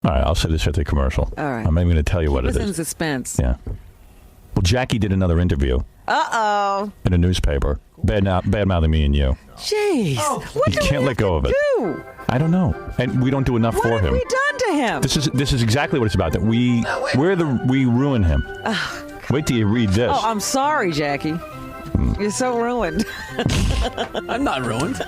All right, I'll say this at the commercial. All right. I'm not even going to tell you what it Keep us is. in suspense. Yeah. Well, Jackie did another interview. Uh-oh. In a newspaper. Bad-mouthing me and you. Jeez. What You do can't we let go of it. do? I don't know. And we don't do enough What for have him. we done to him? This is exactly what it's about. That we ruin him. Wait till you read this. Oh, I'm sorry, Jackie. You're so ruined. I'm not ruined.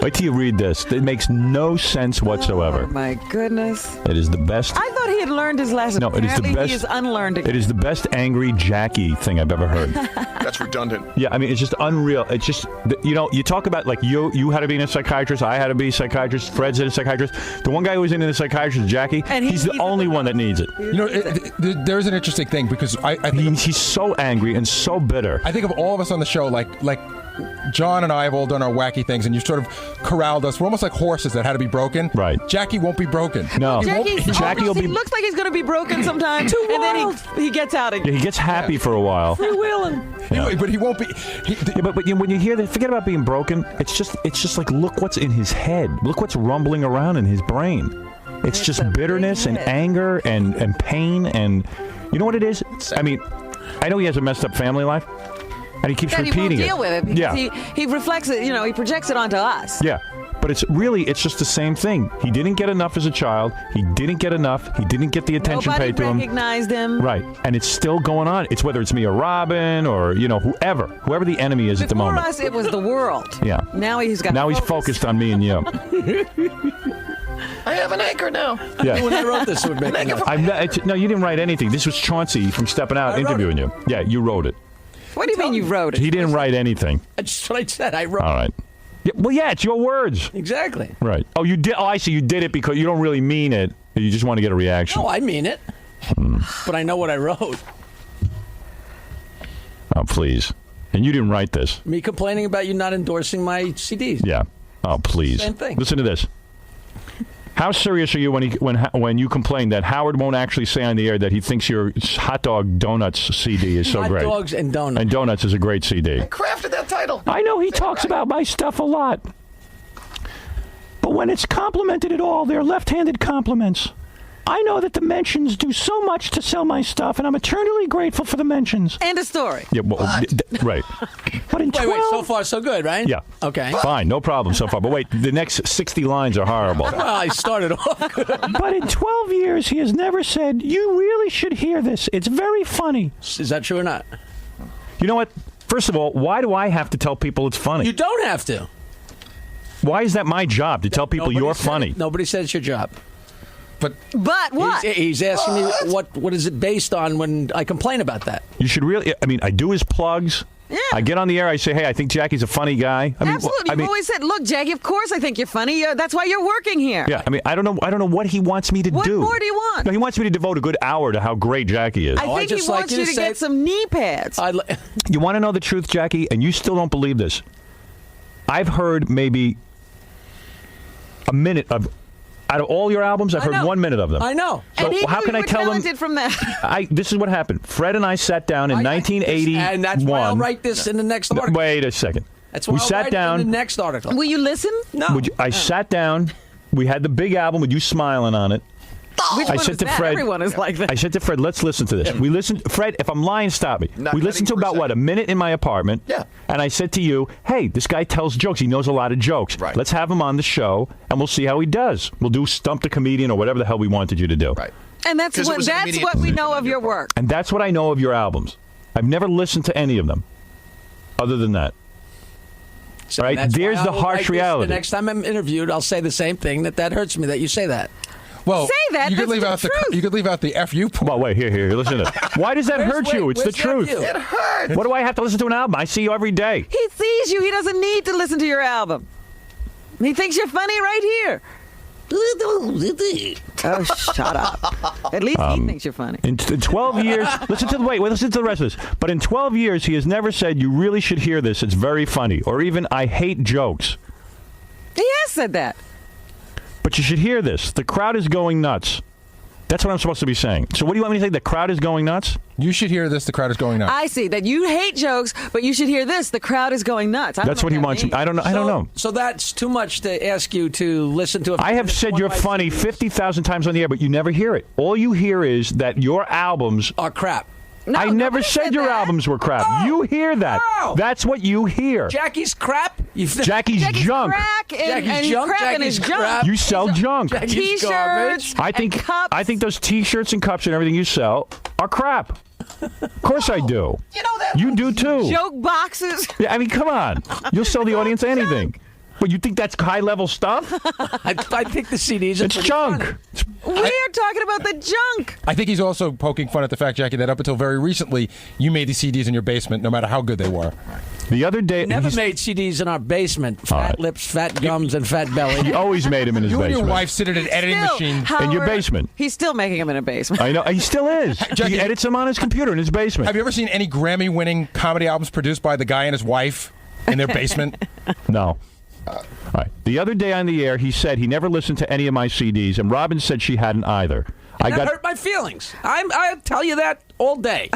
Wait till you read this. It makes no sense whatsoever. Oh, my goodness. It is the best. I thought he had learned his lesson. No, it is the Apparently best. He is unlearned again. It is the best angry Jackie thing I've ever heard. That's redundant. Yeah, I mean, it's just unreal. It's just, you talk about, like, you had to be in a psychiatrist, I had to be a psychiatrist, Fred's in a psychiatrist. The one guy who was in a psychiatrist, Jackie, And he's the only one that needs it. You know, there's an interesting thing because I think He's so angry and so bitter. I think of all of us on the show, like John and I have all done our wacky things, and you sort of corralled us. We're almost like horses that had to be broken. Right. Jackie won't be broken. No. Jackie will he be. looks like he's going to be broken sometime, and then he gets out again. Yeah, he gets happy for a while. Anyway, but he won't be. Yeah, but when you hear that, forget about being broken. It's just like, look what's in his head. Look what's rumbling around in his brain. It's just bitterness and anger and pain, and you know what it is? I mean, I know he has a messed up family life, and he keeps He repeating won't deal with it because Yeah. he reflects it. He projects it onto us. Yeah. But it's just the same thing. He didn't get enough as a child. He didn't get enough. He didn't get the attention Nobody paid to him. recognized him. Right. And it's still going on. It's whether it's me or Robin or, whoever the enemy is at the Before moment. us, it was the world. Yeah. Now he's focused on me and you. I have an anchor now. Yeah. When I wrote this, it would make No, you didn't write anything. This was Chauncey from Stepping Out interviewing you. Yeah, you wrote it. What do you mean you wrote it? He didn't write anything. That's what I said. I wrote All right. Yeah, well, yeah, it's your words. Exactly. Right. Oh, you did. Oh, I see. You did it because you don't really mean it. You just want to get a reaction. No, I mean it. But I know what I wrote. Oh, please. And you didn't write this. Me complaining about you not endorsing my CDs. Yeah. Oh, please. Same thing. Listen to this. How serious are you when you complain that Howard won't actually say on the air that he thinks your Hot Dog Donuts CD is so Hot great? Dogs and Donuts. And Donuts is a great CD. I crafted that title. I know he talks about my stuff a lot. But when it's complimented at all, they're left-handed compliments. I know that the mentions do so much to sell my stuff, and I'm eternally grateful for the mentions. End of story. Yeah, well, right. But in 12... Wait, so far so good, right? Yeah. Okay. Fine, no problem so far. But wait, the next 60 lines are horrible. Well, I started off good. But in 12 years, he has never said, "You really should hear this. It's very funny." Is that true or not? You know what? First of all, why do I have to tell people it's funny? You don't have to. Why is that my job, to tell people you're funny? Nobody said it's your job. But what? He's asking me what is it based on when I complain about that. You should really, I do his plugs. Yeah. I get on the air, I say, hey, I think Jackie's a funny guy. Absolutely. You've always said, look, Jackie, of course I think you're funny. That's why you're working here. Yeah, I don't know what he wants me to do. What more do you want? No, he wants me to devote a good hour to how great Jackie is. I think he wants you to get some knee pads. You want to know the truth, Jackie? And you still don't believe this. I've heard maybe a minute of... Out of all your albums, I've heard 1 minute of them. I know. So how can I tell them? From that. This is what happened. Fred and I sat down in 1981. And that's why I'll write this in the next article. Wait a second. That's why we I'll sat write down. it in the next article. Will you listen? No. I sat down. We had the big album with you smiling on it. Which I one said is to that? Fred, Everyone is like that. I said to Fred, let's listen to this. We listened. Fred, if I'm lying, stop me. We listened to about, a minute in my apartment. Yeah. And I said to you, hey, this guy tells jokes. He knows a lot of jokes. Right. Let's have him on the show, and we'll see how he does. We'll do Stump the Comedian or whatever the hell we wanted you to do. Right. And that's what we know of your work. And that's what I know of your albums. I've never listened to any of them other than that. So all right, there's the harsh reality. The next time I'm interviewed, I'll say the same thing. That hurts me that you say that. Well, say that. You could leave out truth. you could leave out the FU part. Well, wait, here. Listen to this. Why does that hurt you? It's the truth. It hurts. What do I have to listen to an album? I see you every day. He sees you. He doesn't need to listen to your album. He thinks you're funny right here. Oh, shut up. At least he thinks you're funny. In 12 years, listen to the rest of this. But in 12 years, he has never said, you really should hear this. It's very funny. Or even, I hate jokes. He has said that. But you should hear this. The crowd is going nuts. That's what I'm supposed to be saying. So what do you want me to say? The crowd is going nuts? You should hear this. The crowd is going nuts. I see that you hate jokes, but you should hear this. The crowd is going nuts. That's what he wants. I don't know. I don't know. So that's too much to ask you to listen to. I have said you're funny 50,000 times on the air, but you never hear it. All you hear is that your albums are crap. No, I never said your that. albums were crap. Oh, you hear that. no. That's what you hear. Jackie's crap? Jackie's junk. Crack and, Jackie's and junk. crap in Jackie's his junk. crap. You sell junk. Jackie's garbage. T-shirts I think and cups. I think those T-shirts and cups and everything you sell are crap. Of course I do. You know that. You do too. joke boxes. Yeah, I mean, come on. You'll sell the audience anything. But you think that's high-level stuff? I think the CDs are It's pretty junk. funny. We're talking about the junk. I think he's also poking fun at the fact, Jackie, that up until very recently, you made the CDs in your basement, no matter how good they were. The other day, Never he's- made CDs in our basement. All Fat right. lips, fat gums, and fat belly. he always made him in his You and basement. your wife sit at an editing Still, machine. In your Howard, basement. He's still making them in a basement. I know. He still is. Jackie- He edits them on his computer in his basement. Have you ever seen any Grammy-winning comedy albums produced by the guy and his wife in their basement? No. All right. The other day on the air, he said he never listened to any of my CDs, and Robin said she hadn't either. That hurt my feelings. I tell you that all day.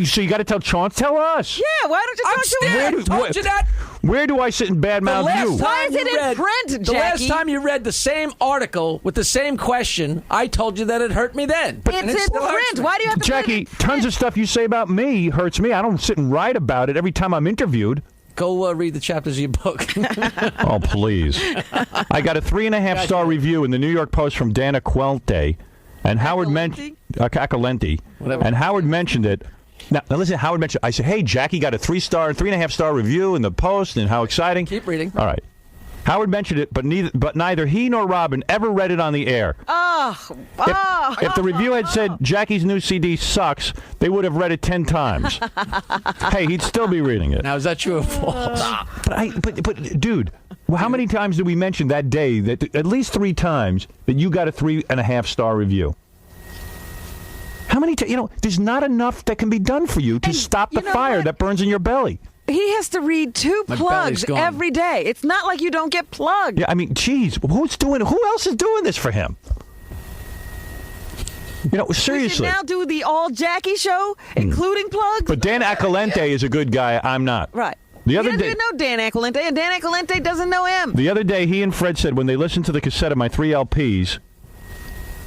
So you got to tell Chauncey. Tell us. Yeah, why don't you I'm talk to still. him? I told you that. Where do I sit and badmouth you? Why is it in print, The last Jackie? time you read the same article with the same question, I told you that it hurt me then. And it It's in still hurts print. me. Why do you have to Jackie, put it in tons print? of stuff you say about me hurts me. I don't sit and write about it every time I'm interviewed. Go read the chapters of your book. Oh, please. I got a 3.5-star review in the New York Post from Dan Aquelente, and Howard mentioned Acalenti, Whatever. and Howard mentioned it. Now listen, Howard mentioned. I said, "Hey, Jackie got a 3.5-star review in the Post, and how exciting!" Keep reading. All right. Howard mentioned it, but neither he nor Robin ever read it on the air. If the review had said Jackie's new CD sucks, they would have read it 10 times. Hey, he'd still be reading it. Now, is that true or false? But dude, how many times did we mention that day, that at least 3 times, that you got a 3.5-star review? How many times? There's not enough that can be done for you to And stop the you know fire what? that burns in your belly. He has to read 2 My plugs belly's gone. every day. It's not like you don't get plugged. Yeah, I mean, geez, who else is doing this for him? We Seriously. should now do the all Jackie show, including plugs. But Dan Acalente is a good guy. I'm not. Right. The other he day, doesn't know Dan Aquilente, and Dan Aquilente doesn't know him. the other day, he and Fred said when they listened to the cassette of my 3 LPs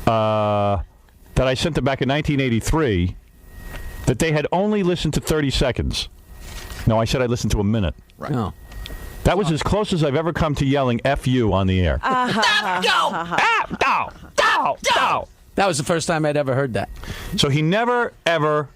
that I sent them back in 1983, that they had only listened to 30 seconds. No, I said I listened to a minute. Right. No. That was as close as I've ever come to yelling F you on the air. That was the first time I'd ever heard that. So he never, ever...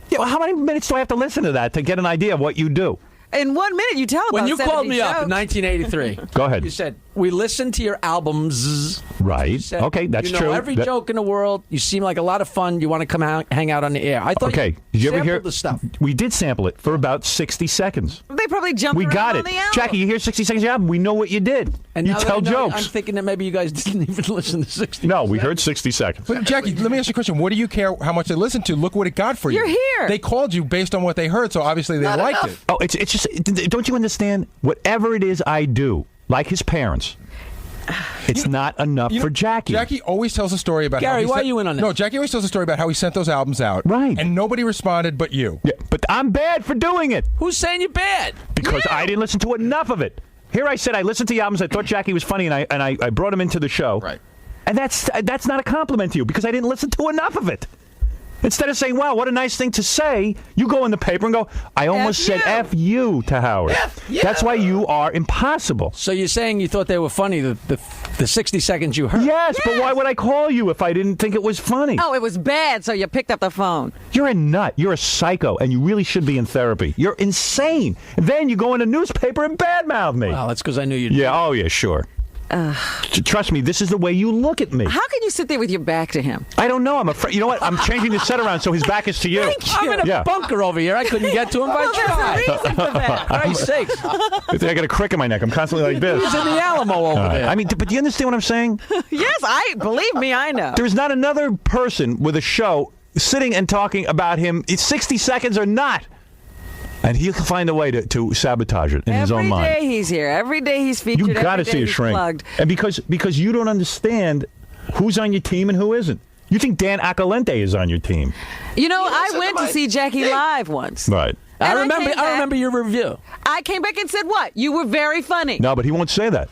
Yeah, well, how many minutes do I have to listen to that to get an idea of what you do? In 1 minute, you tell about When you 70 called me up jokes. in 1983, Go ahead. you said, we listened to your albums. Right. You said, Okay, that's you know true. every That- joke in the world. You seem like a lot of fun. You want to come out, hang out on the air. I thought Okay. you Did you ever sampled hear the stuff. We did sample it for about 60 seconds. They probably jumped We around got on it. the album. Jackie, you hear 60 seconds of the album. We know what you did. And you now that tell I know, jokes. I'm thinking that maybe you guys didn't even listen to 60. No, we heard 60 seconds. But Jackie, let me ask you a question. What do you care how much they listen to? Look what it got for you. You're here. They called you based on what they heard, so obviously they liked it. Oh, it's just, don't you understand? Whatever it is I do, like his parents, it's not enough for Jackie. Jackie always tells a story about how Gary, he why sent- are you in on this? No, Jackie always tells a story about how he sent those albums out. Right. And nobody responded but you. Yeah, but I'm bad for doing it Who's saying you're bad? because I didn't listen to enough of it. Here I said I listened to the albums. I thought Jackie was funny, and I brought him into the show. Right. And that's not a compliment to you because I didn't listen to enough of it. Instead of saying, wow, what a nice thing to say, you go in the paper and go, I almost said F you to Howard. That's why you are impossible. So you're saying you thought they were funny, the 60 seconds you heard? Yes, but why would I call you if I didn't think it was funny? Oh, it was bad, so you picked up the phone. You're a nut. You're a psycho, and you really should be in therapy. You're insane. And then you go in a newspaper and badmouth me. Well, that's because I knew you'd Yeah, oh yeah, sure. Trust me, this is the way you look at me. How can you sit there with your back to him? I don't know. I'm afraid. You know what? I'm changing the set around so his back is to you. I'm in a Yeah. bunker over here. I couldn't get to him Well, if I there's a tried. reason for that. Christ's sakes. I got a crick in my neck. I'm constantly like this. He's in the Alamo over there. I mean, but do you understand what I'm saying? Yes, believe me, I know. There's not another person with a show sitting and talking about him. It's 60 seconds or not. And he'll find a way to sabotage it in his own mind. Every day he's here. Every day he's featured. You got to every day see a he's shrink. plugged. And because you don't understand who's on your team and who isn't. You think Dan Acalente is on your team? You know, You I listen went to to my see Jackie thing. live once. Right. I And remember. came back- I remember your review. I came back and said, "What? You were very funny." No, but he won't say that.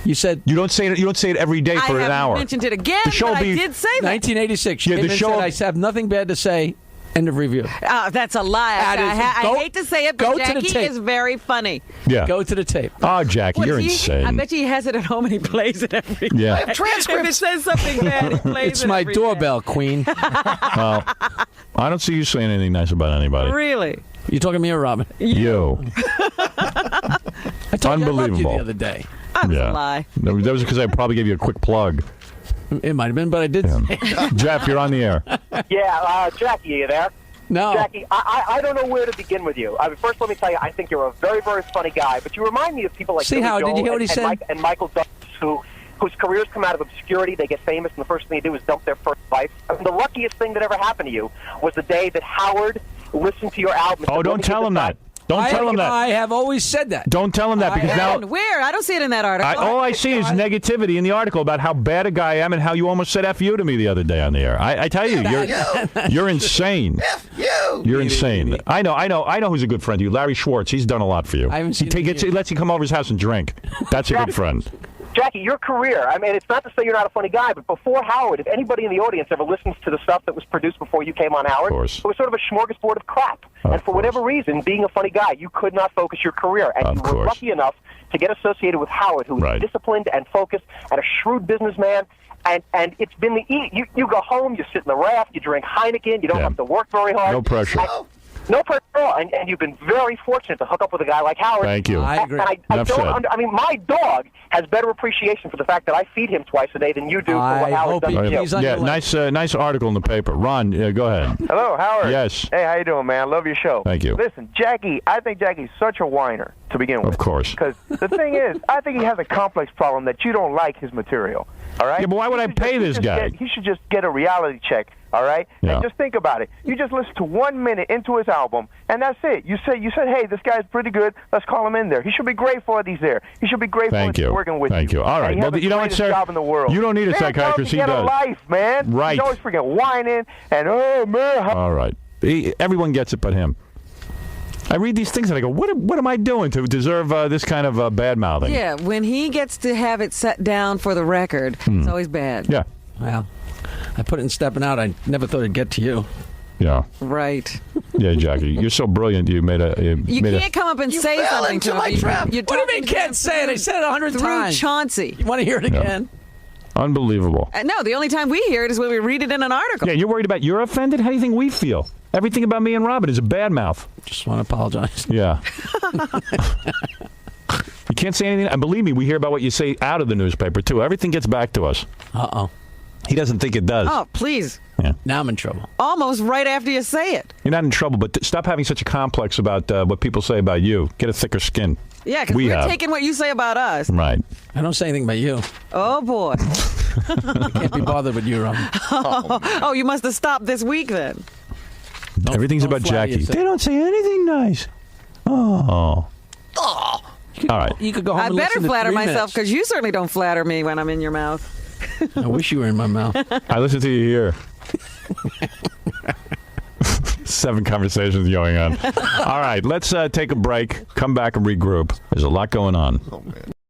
You said You don't say it. You don't say it every day I for an haven't hour. mentioned it again, The show but will I be- did say that. 1986. You Yeah, came the in show- and said, I have nothing bad to say. End of review. That's a lie. That I is- go- hate to say it, go but to the Jackie tape. is very funny. Yeah. Go to the tape. Oh, Jackie, What, you're he- insane. I bet you he has it at home and he plays it every Yeah. day. If it transcripts. says something bad, he plays It's it my every day. doorbell, Queen. Well, I don't see you saying anything nice about anybody. Really? You talking to me or Robin? You. I told you I loved you Unbelievable. the other day. That was Yeah. a lie. That was because I probably gave you a quick plug. It might have been, but I did. Yeah. Jeff, you're on the air. Yeah, Jackie, are you there? No. Jackie, I don't know where to begin with you. First, let me tell you, I think you're a very, very funny guy, but you remind me of people like See, Billy Howard, did Joel you hear what he and, said? and Michael Douglas, whose careers come out of obscurity. They get famous, and the first thing they do is dump their first wife. I mean, the luckiest thing that ever happened to you was the day that Howard listened to your album. and Oh, said, don't "Let me tell give him this that. guy-" Don't tell him that. I have always said that. Don't tell him that because now Where? I don't see it in that article. all I see is negativity in the article about how bad a guy I am and how you almost said F you to me the other day on the air. I tell you, you're insane. You. You're insane. I know who's a good friend to you. Larry Schwartz. He's done a lot for you. I haven't seen him He lets you come over his house and drink. That's a good friend. Jackie, your career, I mean, it's not to say you're not a funny guy, but before Howard, if anybody in the audience ever listens to the stuff that was produced before you came on Howard, course. it was sort of a smorgasbord of crap. Of And for whatever reason, being a funny guy, you could not focus your career. And Of you were course. lucky enough to get associated with Howard, who is Right. disciplined and focused and a shrewd businessman. And it's been you go home, you sit in the raft, you drink Heineken, you don't Yeah. have to work very hard. No pressure. No pressure at all. And you've been very fortunate to hook up with a guy like Howard. Thank you. I agree. And I Enough don't said. I mean, my dog has better appreciation for the fact that I feed him twice a day than you do for what I Howard hope does he- to you. he's on Yeah, your list. nice article in the paper. Ron, go ahead. Hello, Howard. Yes. Hey, how you doing, man? I love your show. Thank you. Listen, Jackie, I think Jackie's such a whiner to begin with. Of course. Because the thing is, I think he has a complex problem that you don't like his material. All right? Yeah, but why would I pay this guy? He should just get a reality check. All right? Yeah. And just think about it. You just listen to 1 minute into his album, and that's it. You said, hey, this guy's pretty good. Let's call him in there. He should be grateful that he's there. He should be grateful Thank that he's you. working with Thank you. All And right. he Well, has the you know what, greatest sir? job in the world. You don't need a Man, psychiatrist. He tell him to does. get a life, man. Right. He's always freaking whining and, oh, man. All right. Everyone gets it but him. I read these things and I go, what am I doing to deserve this kind of bad mouthing? Yeah, when he gets to have it set down for the record, it's always bad. Yeah. Well, I put it in stepping out. I never thought it'd get to you. Yeah. Right. Yeah, Jackie. You're so brilliant. You made a. You made can't come up and You say fell something into to my him. trap. You're What do you talking mean to him can't say it? I said it 100 through times. Chauncey. You want to hear it again? Unbelievable. No, the only time we hear it is when we read it in an article. Yeah, you're worried about you're offended? How do you think we feel? Everything about me and Robin is a bad mouth. Just want to apologize. Yeah. You can't say anything. And believe me, we hear about what you say out of the newspaper, too. Everything gets back to us. Uh-oh. He doesn't think it does. Oh, please. Now I'm in trouble. Almost right after you say it. You're not in trouble, but stop having such a complex about what people say about you. Get a thicker skin. Yeah, because We we're have. taking what you say about us. Right. I don't say anything about you. Oh, boy. I can't be bothered with you, Robin. Oh, you must have stopped this week then. Everything's don't about flatter Jackie. yourself. They don't say anything nice. Oh. All right. You could go home I and better listen to flatter 3 myself minutes. because you certainly don't flatter me when I'm in your mouth. I wish you were in my mouth. I listen to you here. 7 conversations going on. All right, let's take a break, come back and regroup. There's a lot going on. Oh, man.